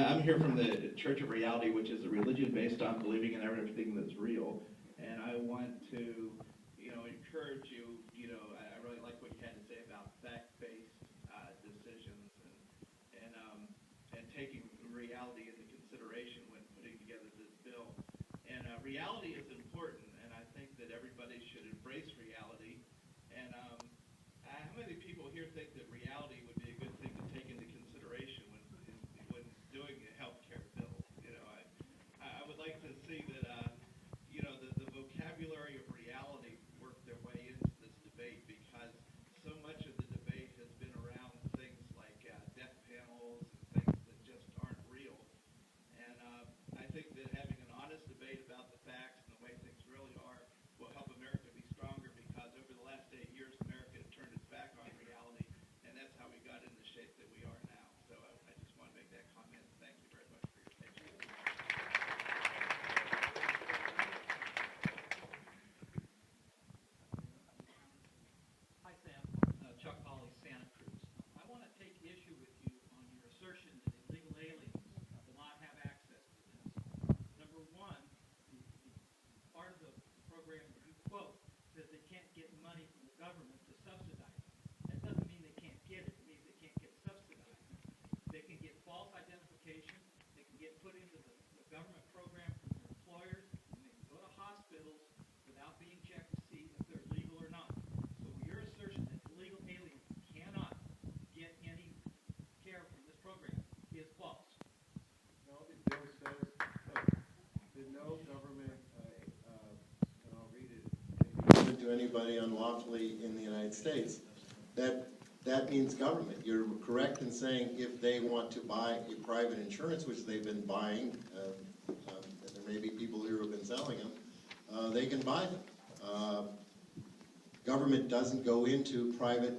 I'm here from the Church of Reality, which is a religion based on believing in everything that's real. And I want to, encourage you. I really like what you had to say about fact-based decisions and taking reality into consideration when putting together this bill. And reality is important, and I think that everybody should embrace reality. And how many people here think that reality would be a good thing to take into consideration when doing a healthcare bill? I would like to see that the vocabulary of reality work their way into this debate, because so much of the debate has been around things like death panels and things that just aren't real. And I think that having an honest debate about the facts and the way things really are will help America be stronger, because over the last 8 years, America has turned its back on reality, and that's how we got in the shape that we are now. So I just want to make that comment. Thank you very much for your attention. Hi, Sam. Chuck Hawley, Santa Cruz. I want to take issue with you on your assertion that illegal aliens will not have access to this. Number one, the part of the program that you quote says they can't get money from the government to subsidize it. That doesn't mean they can't get it. It means they can't get subsidized. They can get false identification. They can get put into the government program from their employers, and they can go to hospitals without being checked to see if they're legal or not. So your assertion that illegal aliens cannot get any care from this program is false. No, the bill says that no government, and I'll read it, given to anybody unlawfully in the United States. That means government. You're correct in saying if they want to buy a private insurance, which they've been buying, and there may be people here who have been selling them, they can buy them. Government doesn't go into private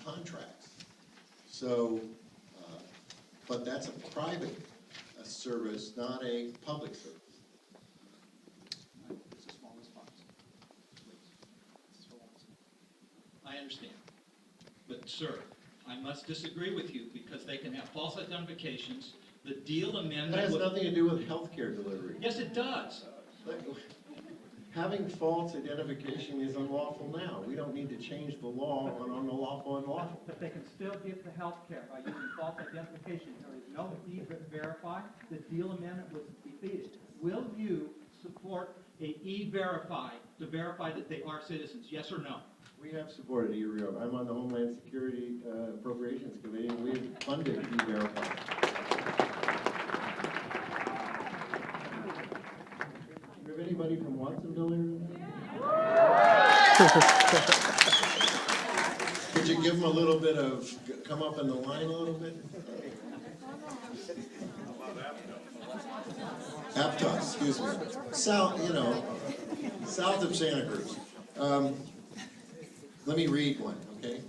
contracts. So, but that's a private service, not a public service. It's a small response. I understand. But, sir, I must disagree with you, because they can have false identifications. The deal amendment... That has nothing to do with healthcare delivery. Yes, it does. Having false identification is unlawful now. We don't need to change the law on unlawful and lawful. But they can still get the health care by using false identification. There is no E-Verify. The deal amendment was defeated. Will you support a E-Verify to verify that they are citizens? Yes or no? We have supported E-Verify. I'm on the Homeland Security Appropriations Committee, and we have funded E-Verify. Do we have anybody from Watsonville here? Could you give them a little bit of, come up in the line a little bit? Aptos, excuse me. South of Santa Cruz. Let me read one, okay?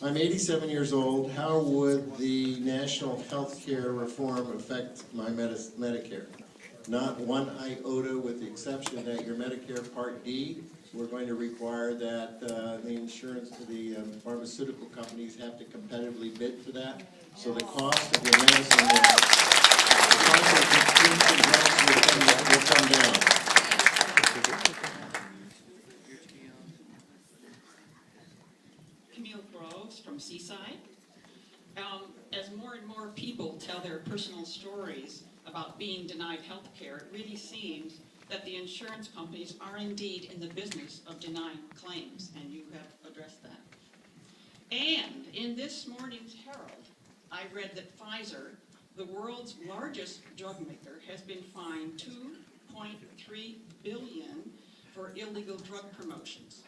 I'm 87 years old. How would the national health care reform affect my Medicare? Not one iota, with the exception that your Medicare Part D, we're going to require that the insurance to the pharmaceutical companies have to competitively bid for that. So the cost of your medicine, the cost of prescription drugs will come down. From Seaside. As more and more people tell their personal stories about being denied health care, it really seems that the insurance companies are indeed in the business of denying claims, and you have addressed that. And in this morning's Herald, I read that Pfizer, the world's largest drug maker, has been fined $2.3 billion for illegal drug promotions.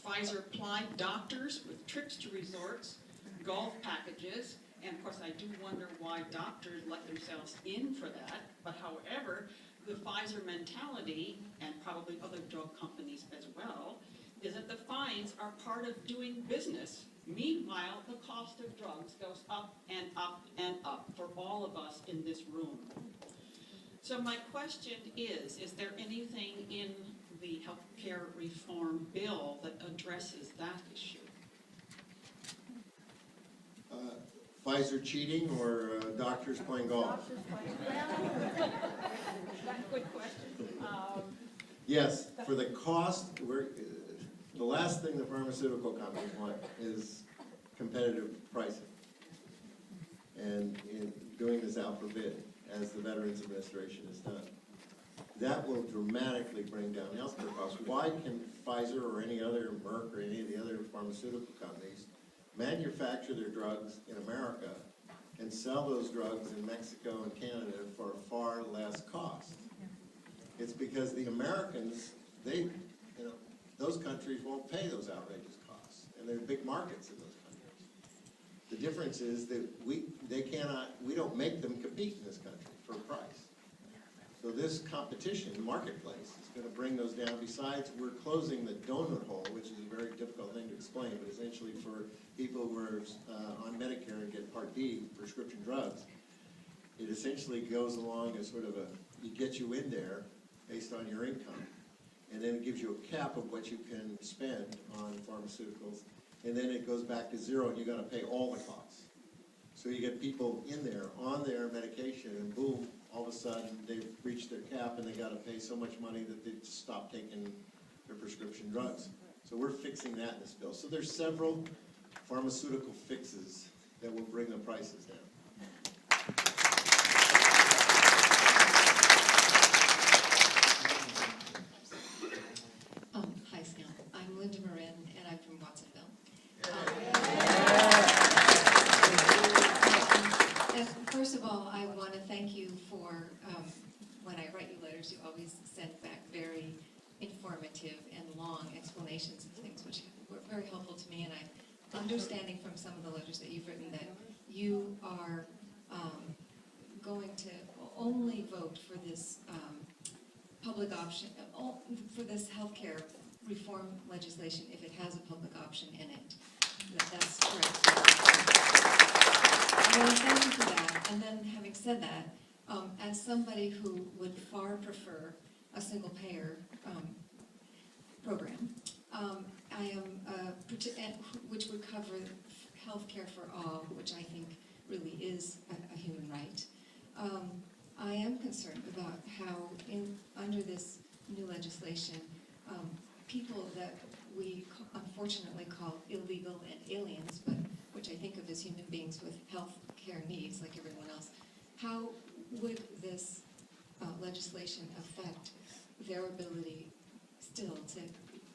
Pfizer plied doctors with trips to resorts, golf packages, and of course I do wonder why doctors let themselves in for that. But however, the Pfizer mentality, and probably other drug companies as well, is that the fines are part of doing business. Meanwhile, the cost of drugs goes up and up and up for all of us in this room. So my question is there anything in the health care reform bill that addresses that issue? Pfizer cheating or doctors playing golf? Good question. Yes, for the cost, the last thing the pharmaceutical companies want is competitive pricing. And in doing this out for bid, as the Veterans Administration has done. That will dramatically bring down healthcare costs. Why can Pfizer or any other Merck or any of the other pharmaceutical companies manufacture their drugs in America and sell those drugs in Mexico and Canada for far less cost? It's because the Americans, those countries won't pay those outrageous costs, and there are big markets in those countries. The difference is that we don't make them compete in this country for price. So this competition, marketplace, is going to bring those down. Besides, we're closing the donut hole, which is a very difficult thing to explain, but essentially for people who are on Medicare and get Part D prescription drugs, it essentially goes along as sort of it gets you in there based on your income. And then it gives you a cap of what you can spend on pharmaceuticals. And then it goes back to zero and you got to pay all the costs. So you get people in there on their medication and boom, all of a sudden they've reached their cap and they got to pay so much money that they just stop taking their prescription drugs. So we're fixing that in this bill. So there's several pharmaceutical fixes that will bring the prices down. Hi, Sam. I'm Linda Marin, and I'm from Watsonville. And first of all, I want to thank you for, when I write you letters, you always send back very informative and long explanations of things, which were very helpful to me. And I'm understanding from some of the letters that you've written that you are going to only vote for this public option, for this healthcare reform legislation if it has a public option in it. That's correct. I want to thank you for that. And then having said that, as somebody who would far prefer a single payer program, I am, which would cover healthcare for all, which I think really is a human right. I am concerned about how, under this new legislation, people that we unfortunately call illegal and aliens, but which I think of as human beings with health care needs like everyone else, how would this legislation affect their ability still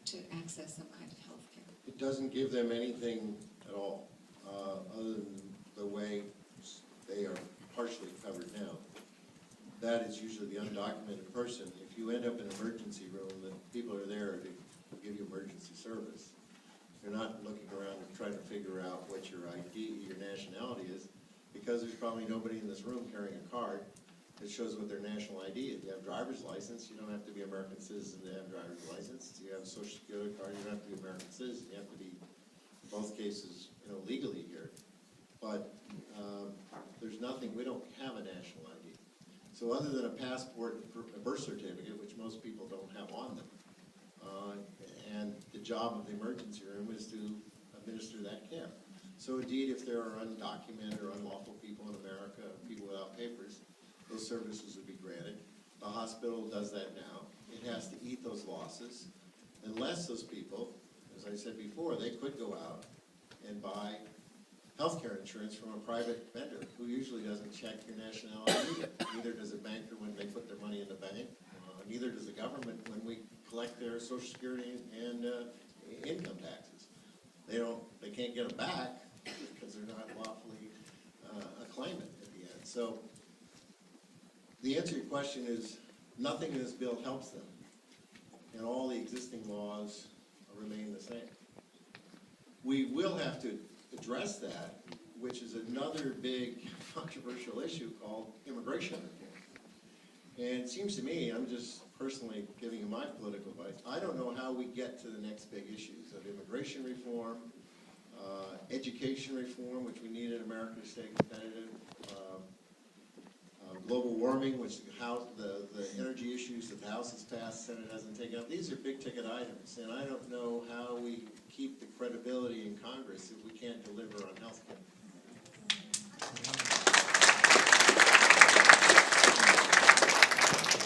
to access some kind of health care? It doesn't give them anything at all, other than the way they are partially covered now. That is usually the undocumented person. If you end up in an emergency room, then people are there to give you emergency service. You're not looking around and trying to figure out what your ID, your nationality is, because there's probably nobody in this room carrying a card that shows what their national ID is. You have a driver's license, you don't have to be an American citizen to have a driver's license. You have a social security card, you don't have to be an American citizen. You have to be, in both cases, legally here. But there's nothing, we don't have a national ID. So other than a passport, a birth certificate, which most people don't have on them, and the job of the emergency room is to administer that care. So indeed, if there are undocumented or unlawful people in America, people without papers, those services would be granted. The hospital does that now. It has to eat those losses, unless those people, as I said before, they could go out and buy healthcare insurance from a private vendor who usually doesn't check your nationality either. Neither does a banker when they put their money in the bank. Neither does the government when we collect their Social Security and income taxes. They can't get them back because they're not lawfully a claimant at the end. So the answer to your question is nothing in this bill helps them, and all the existing laws remain the same. We will have to address that, which is another big controversial issue called immigration reform. And it seems to me, I'm just personally giving you my political advice, I don't know how we get to the next big issues of immigration reform, education reform, which we need in America to stay competitive, global warming, which the energy issues that the House has passed, Senate hasn't taken up. These are big ticket items, and I don't know how we keep the credibility in Congress if we can't deliver on health care.